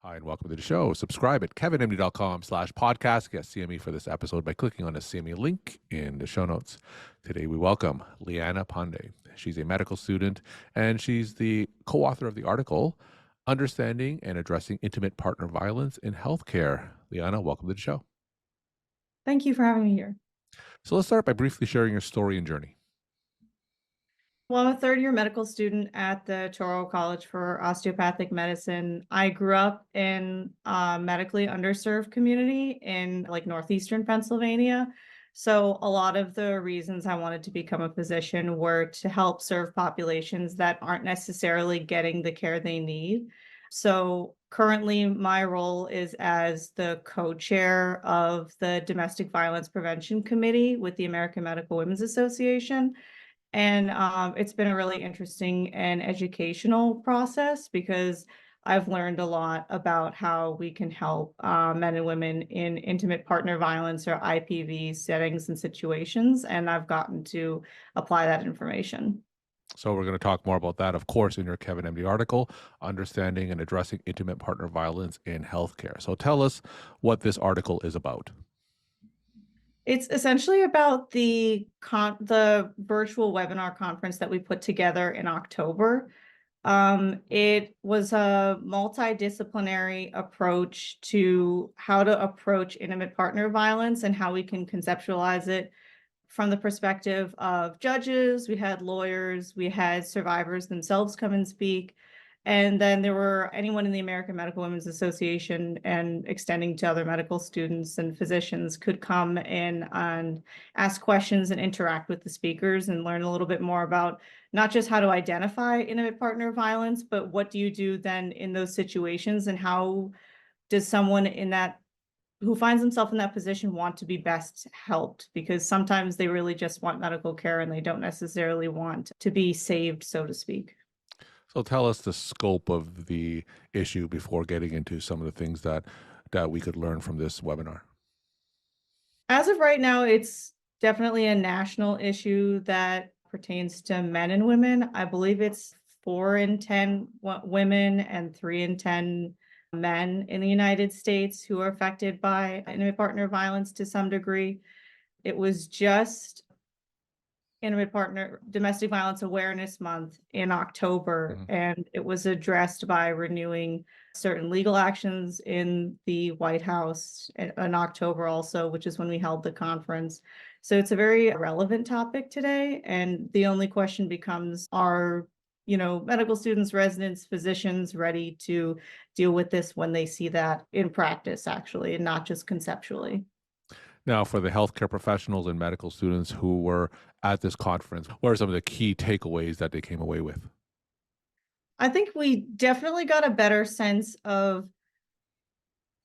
Hi, and welcome to the show. Subscribe at kevinmd.com/podcast. Get CME for this episode by clicking on the CME link in the show notes. Today, we welcome Leana Pande. She's a medical student, and she's the co-author of the article, Understanding and Addressing Intimate Partner Violence in Healthcare. Leana, welcome to the show. Thank you for having me here. So let's start by briefly sharing your story and journey. Well, I'm a third-year medical student at the Touro College for Osteopathic Medicine. I grew up in a medically underserved community in northeastern Pennsylvania. So a lot of the reasons I wanted to become a physician were to help serve populations that aren't necessarily getting the care they need. So currently my role is as the co-chair of the Domestic Violence Prevention Committee with the American Medical Women's Association. And it's been a really interesting and educational process because I've learned a lot about how we can help men and women in intimate partner violence or IPV settings and situations. And I've gotten to apply that information. So we're going to talk more about that, of course, in your KevinMD article, Understanding and Addressing Intimate Partner Violence in Healthcare. So tell us what this article is about. It's essentially about the virtual webinar conference that we put together in October. It was a multidisciplinary approach to how to approach intimate partner violence and how we can conceptualize it from the perspective of judges. We had lawyers, we had survivors themselves come and speak. And then there were anyone in the American Medical Women's Association and extending to other medical students and physicians could come in and ask questions and interact with the speakers and learn a little bit more about not just how to identify intimate partner violence, but what do you do then in those situations and how does someone in that who finds himself in that position want to be best helped, because sometimes they really just want medical care and they don't necessarily want to be saved, so to speak. So tell us the scope of the issue before getting into some of the things that we could learn from this webinar. As of right now, it's definitely a national issue that pertains to men and women. I believe it's 4 in 10 women and 3 in 10 men in the United States who are affected by intimate partner violence to some degree. It was just Intimate Partner Domestic Violence Awareness Month in October, and it was addressed by renewing certain legal actions in the White House in October also, which is when we held the conference. So it's a very relevant topic today, and the only question becomes, are medical students, residents, physicians ready to deal with this when they see that in practice, actually, and not just conceptually? Now, for the healthcare professionals and medical students who were at this conference, what are some of the key takeaways that they came away with? I think we definitely got a better sense of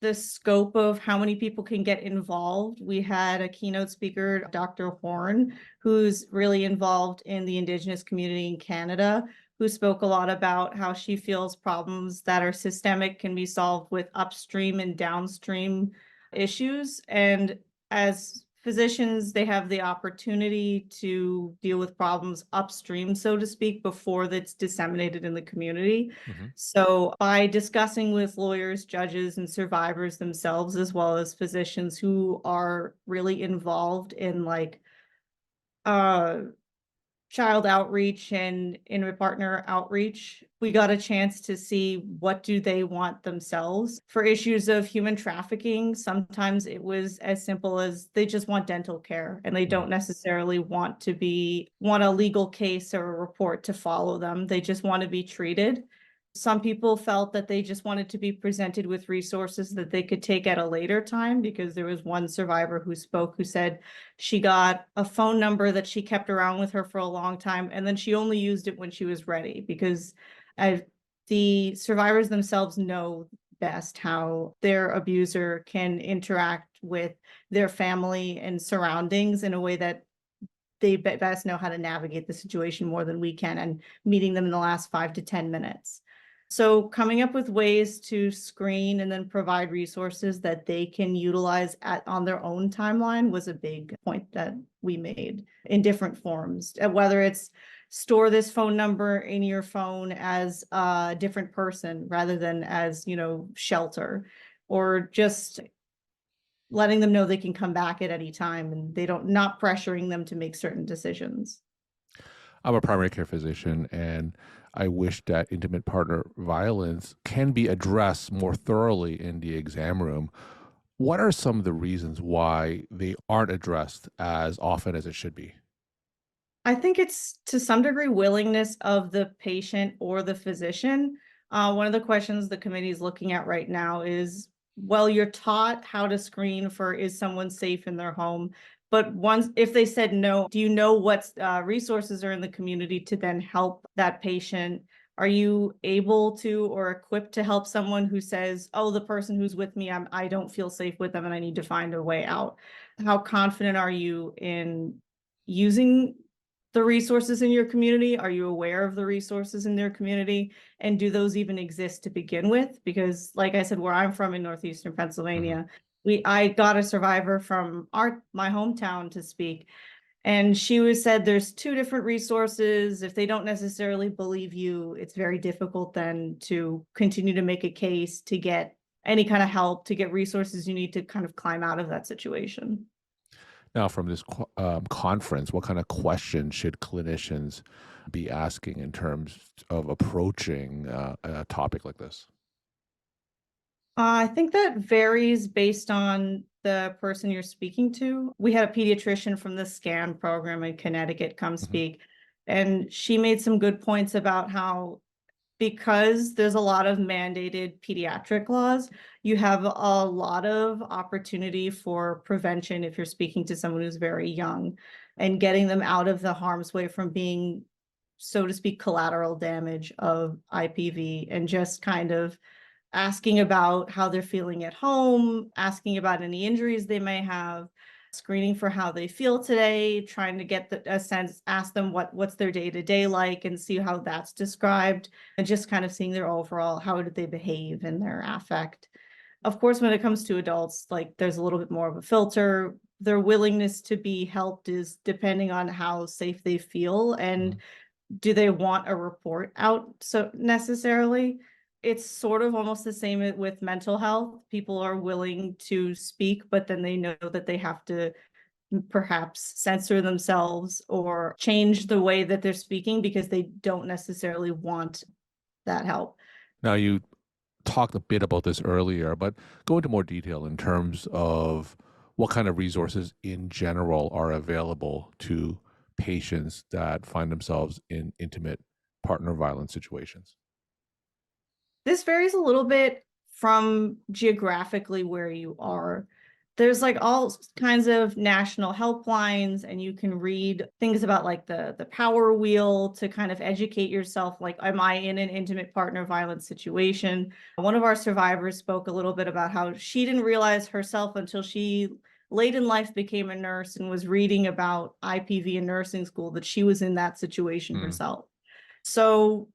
the scope of how many people can get involved. We had a keynote speaker, Dr. Horn, who's really involved in the Indigenous community in Canada, who spoke a lot about how she feels problems that are systemic can be solved with upstream and downstream issues. And as physicians, they have the opportunity to deal with problems upstream, so to speak, before that's disseminated in the community. So by discussing with lawyers, judges, and survivors themselves, as well as physicians who are really involved in child outreach and intimate partner outreach, we got a chance to see what do they want themselves. For issues of human trafficking, sometimes it was as simple as they just want dental care and they don't necessarily want a legal case or a report to follow them. They just want to be treated. Some people felt that they just wanted to be presented with resources that they could take at a later time, because there was one survivor who spoke who said she got a phone number that she kept around with her for a long time, and then she only used it when she was ready, because the survivors themselves know best how their abuser can interact with their family and surroundings in a way that they best know how to navigate the situation more than we can, and meeting them in the last 5 to 10 minutes. So coming up with ways to screen and then provide resources that they can utilize on their own timeline was a big point that we made in different forms, whether it's store this phone number in your phone as a different person rather than as, shelter, or just letting them know they can come back at any time and they don't not pressuring them to make certain decisions. I'm a primary care physician, and I wish that intimate partner violence can be addressed more thoroughly in the exam room. What are some of the reasons why they aren't addressed as often as it should be? I think it's to some degree willingness of the patient or the physician. One of the questions the committee is looking at right now is, well, you're taught how to screen for is someone safe in their home, but once if they said no, do you know what resources are in the community to then help that patient? Are you able to or equipped to help someone who says, "Oh, the person who's with me, I don't feel safe with them, and I need to find a way out"? How confident are you in using the resources in your community? Are you aware of the resources in their community? And do those even exist to begin with? Because like I said, where I'm from in northeastern Hmm. Pennsylvania, I got a survivor from my hometown to speak. And she was said there's two different resources. If they don't necessarily believe you, it's very difficult then to continue to make a case to get any kind of help, to get resources you need to kind of climb out of that situation. Now, from this conference, what kind of questions should clinicians be asking in terms of approaching a topic like this? I think that varies based on the person you're speaking to. We had a pediatrician from the SCAN program in Connecticut come Hmm. speak, and she made some good points about how, because there's a lot of mandated pediatric laws, you have a lot of opportunity for prevention if you're speaking to someone who's very young and getting them out of the harm's way from being, so to speak, collateral damage of IPV, and just kind of asking about how they're feeling at home, asking about any injuries they may have, screening for how they feel today, trying to get a sense, ask them what's their day-to-day like and see how that's described, and just kind of seeing their overall, how did they behave in their affect. Of course, when it comes to adults, like there's a little bit more of a filter. Their willingness to be helped is depending on how safe they feel and Hmm. do they want a report out so necessarily. It's sort of almost the same with mental health. People are willing to speak, but then they know that they have to perhaps censor themselves or change the way that they're speaking because they don't necessarily want that help. Now, you talked a bit about this earlier, but go into more detail in terms of what kind of resources in general are available to patients that find themselves in intimate partner violence situations. This varies a little bit from geographically where you are. There's like all kinds of national helplines, and you can read things about like the power wheel to kind of educate yourself. Like, am I in an intimate partner violence situation? One of our survivors spoke a little bit about how she didn't realize herself until she late in life became a nurse and was reading about IPV in nursing school that she was in that situation Mm. herself. So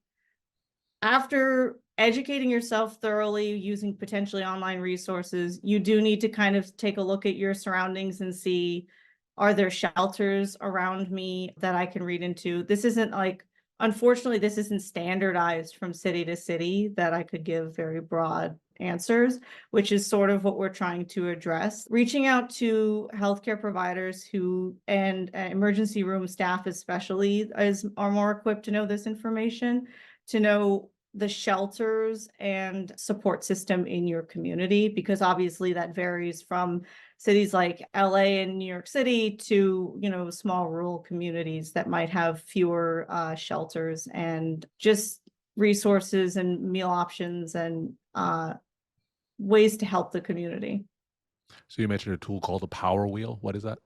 after educating yourself thoroughly using potentially online resources, you do need to kind of take a look at your surroundings and see, are there shelters around me that I can read into? This isn't like, unfortunately, this isn't standardized from city to city that I could give very broad answers, which is sort of what we're trying to address. Reaching out to healthcare providers who and emergency room staff especially are more equipped to know this information, to know the shelters and support system in your community, because obviously that varies from cities like LA and New York City to, small rural communities that might have fewer shelters and just resources and meal options and ways to help the community. So you mentioned a tool called a power wheel. What is that?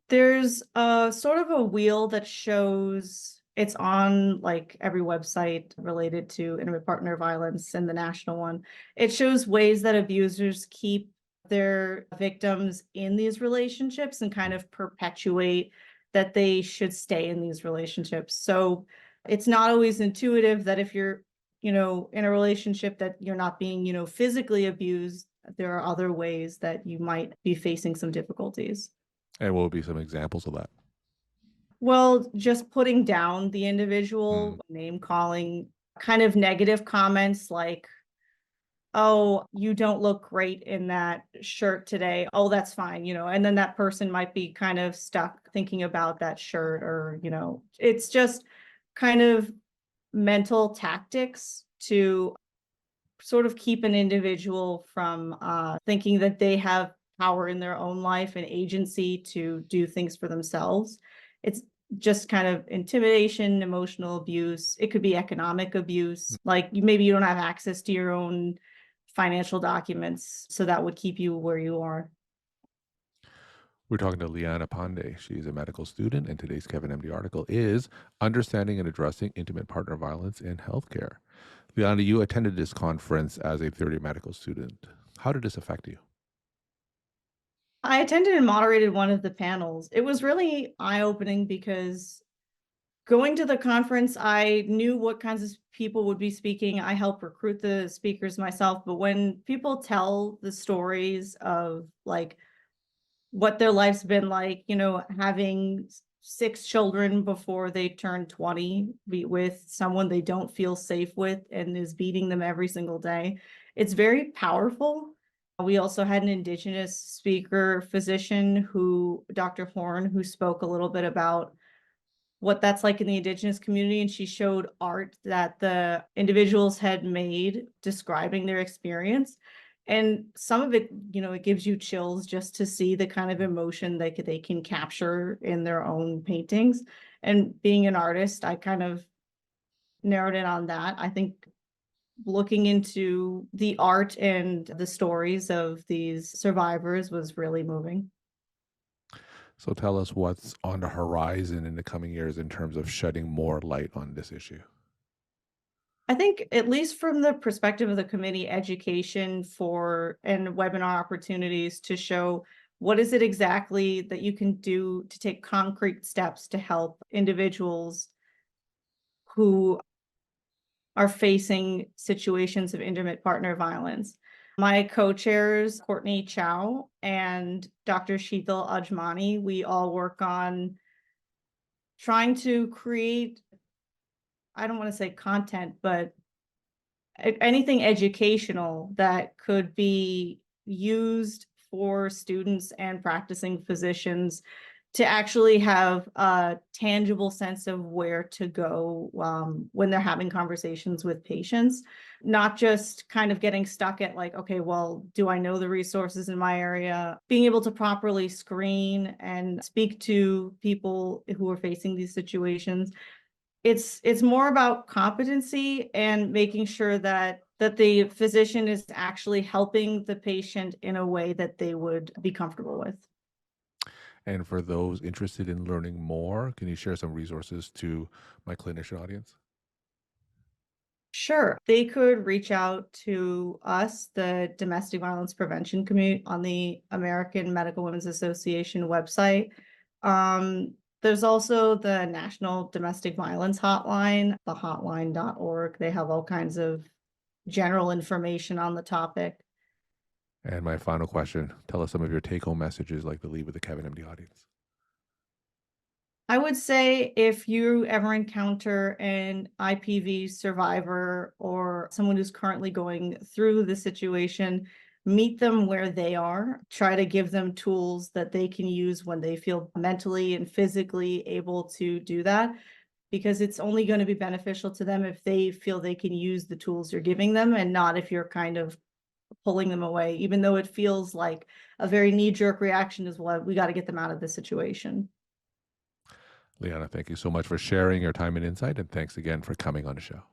There's a sort of a wheel that shows, it's on like every website related to intimate partner violence and the national one. It shows ways that abusers keep their victims in these relationships and kind of perpetuate that they should stay in these relationships. So it's not always intuitive that if you're, in a relationship that you're not being, physically abused, there are other ways that you might be facing some difficulties. And what would be some examples of that? Well, just putting down the Mm, individual, name calling, kind of negative comments like, "Oh, you don't look great in that shirt today. Oh, that's fine," and then that person might be kind of stuck thinking about that shirt or, it's just kind of mental tactics to sort of keep an individual from thinking that they have power in their own life and agency to do things for themselves. It's just kind of intimidation, emotional abuse. It could be economic abuse. mm. Like maybe you don't have access to your own financial documents, so that would keep you where you are. We're talking to Leana Pande. She's a medical student, and today's Kevin MD article is Understanding and Addressing Intimate Partner Violence in Healthcare. Leana, you attended this conference as a third year medical student. How did this affect you? I attended and moderated one of the panels. It was really eye opening because going to the conference, I knew what kinds of people would be speaking. I helped recruit the speakers myself, but when people tell the stories of like what their life's been like, having six children before they turn 20, be with someone they don't feel safe with and is beating them every single day, it's very powerful. We also had an indigenous speaker physician who, Dr. Horn, who spoke a little bit about what that's like in the indigenous community, and she showed art that the individuals had made describing their experience. And some of it, it gives you chills just to see the kind of emotion that they can capture in their own paintings. And being an artist, I kind of narrowed in on that. I think looking into the art and the stories of these survivors was really moving. So tell us what's on the horizon in the coming years in terms of shedding more light on this issue. I think at least from the perspective of the committee, education for and webinar opportunities to show what is it exactly that you can do to take concrete steps to help individuals who are facing situations of intimate partner violence. My co-chairs, Courtney Chow and Dr. Sheetal Ajmani, we all work on trying to create, I don't want to say content, but anything educational that could be used for students and practicing physicians to actually have a tangible sense of where to go when they're having conversations with patients, not just kind of getting stuck at like, okay, well, do I know the resources in my area? Being able to properly screen and speak to people who are facing these situations, it's more about competency and making sure that the physician is actually helping the patient in a way that they would be comfortable with. And for those interested in learning more, can you share some resources to my clinician audience? Sure. They could reach out to us, the Domestic Violence Prevention Committee, on the American Medical Women's Association website. There's also the National Domestic Violence Hotline, thehotline.org. They have all kinds of general information on the topic. And my final question, tell us some of your take home messages like to leave with the Kevin MD audience. I would say if you ever encounter an IPV survivor or someone who's currently going through the situation, meet them where they are. Try to give them tools that they can use when they feel mentally and physically able to do that, because it's only going to be beneficial to them if they feel they can use the tools you're giving them and not if you're kind of pulling them away, even though it feels like a very knee-jerk reaction is what we got to get them out of this situation. Leana, thank you so much for sharing your time and insight. And thanks again for coming on the show.